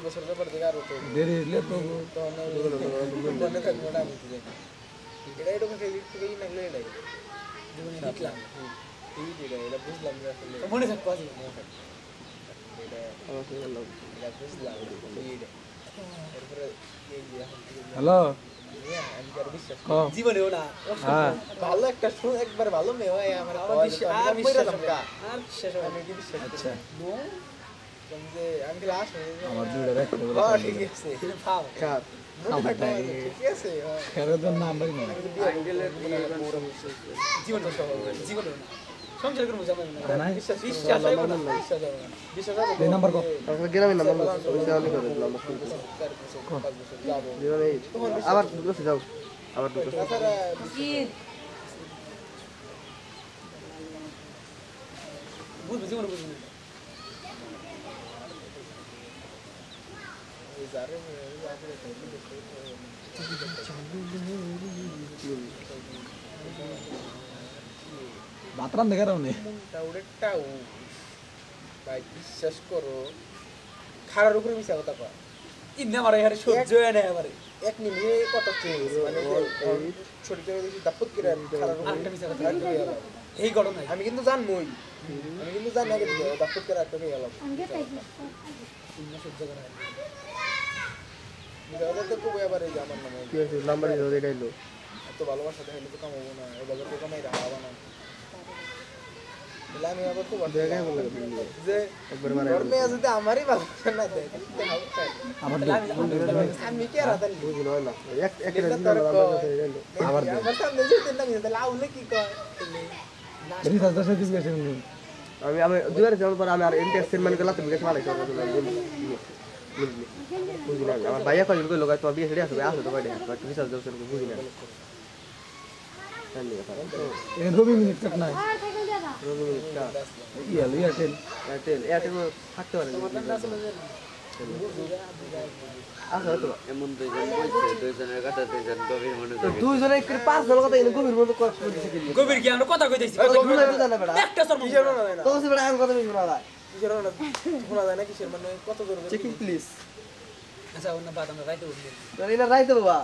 বছরের পর থেকে আরো তো দেরি হইলে তো মনে থাকবো না আমি এটা এরকম একটু নাগলে এটাই জীবনে দেখলাম এই যেটা এটা বুঝলাম যে আসলে মনে থাকবো আজ মনে থাকবো এটা এটা বুঝলাম এইটা এরপরে এই যে হ্যালো আমি আর বিশ্বাস ও জীবনেও না হ্যাঁ ভালো একটা শুন একবার ভালো মেয়ে হয় আমার আর বিশ্বাস আমি কি বিশ্বাস আচ্ছা যে আমি ক্লাস আমার দুইটা রাখতে বলে ঠিক আছে ভাব কার ঠিক আছে খেরোদের নাম বাকি না জীবন তো জীবন সংসার করব জানেন না বিশ্বাস বিশ্বাস হবে না বিশ্বাস হবে এই নাম্বার কো গ্রামের নাম্বার ওই চালু করে দিলাম আবার দুটো যাও আবার দুটো বুঝবি জীবন বুঝবি এই জারে বাতরান দেখে রাও নে টাউডেটাও ভাই বিশ্বাস করো খাড়ার উপরে মিশা কথা কয় ইন্না মারে আরে সহ্য হয় না আমারে এক মিনিটে কত চেঞ্জ মানে শরীরে বেশি দাপট করে খাড়ার উপরে একটা মিশা কথা এই ঘটনা আমি কিন্তু জানমই আমি কিন্তু জানি আগে থেকে দাপট করে একটা হয়ে গেল ইন্না সহ্য করা এটা তো খুব এবারে যে আমার নামে কি আছে নাম্বার দিও দেখাইলো এত ভালোবাসা দেখাইলে তো কামাবো না এবার তো কামাই রাখা না আমি আবার খুব দেখাই বলে যে একবার মারা গরমে যদি আমারই ভালোবাসা না দেয় আবার আমি কি আর আদাল বুঝলো না এক এক আবার আমার সামনে যেতে না মিলে লাউলে কি কয় এরি সাজদা সাজদি গেছে আমি দুবারে যাওয়ার পর আমি আর ইন্টারেস্টেড মানে গেলাম তুমি গেছে ভালো করে বুঝি না আমার ভাইয়া কই লোক তো বিয়ে ছেড়ে আসবে আসবে তো কয়টা বাট রিসার্চ দাও শুনে বুঝি না এ রবি মিনিট কাট নাই রবিটা এয়ারটেল এয়ারটেল থাকতে পারে আচ্ছা তো এমন দুইজন বলছে দুইজনের কথা দুইজন গভীর মনে তো দুইজনে একটু পার্সোনাল কথা এনে গভীর মতো কথা বলতেছে কি গভীর কি আমরা কথা কইতেছি জানা বেটা একটা সর কিসের না তো সে বেটা আমি কথা বলবো না কিসের না শোনা যায় না কিসের মানে কত জোরে চেকিং প্লিজ আচ্ছা ওনা বাদ আমরা রাইতে উঠবো না রাইতে বাবা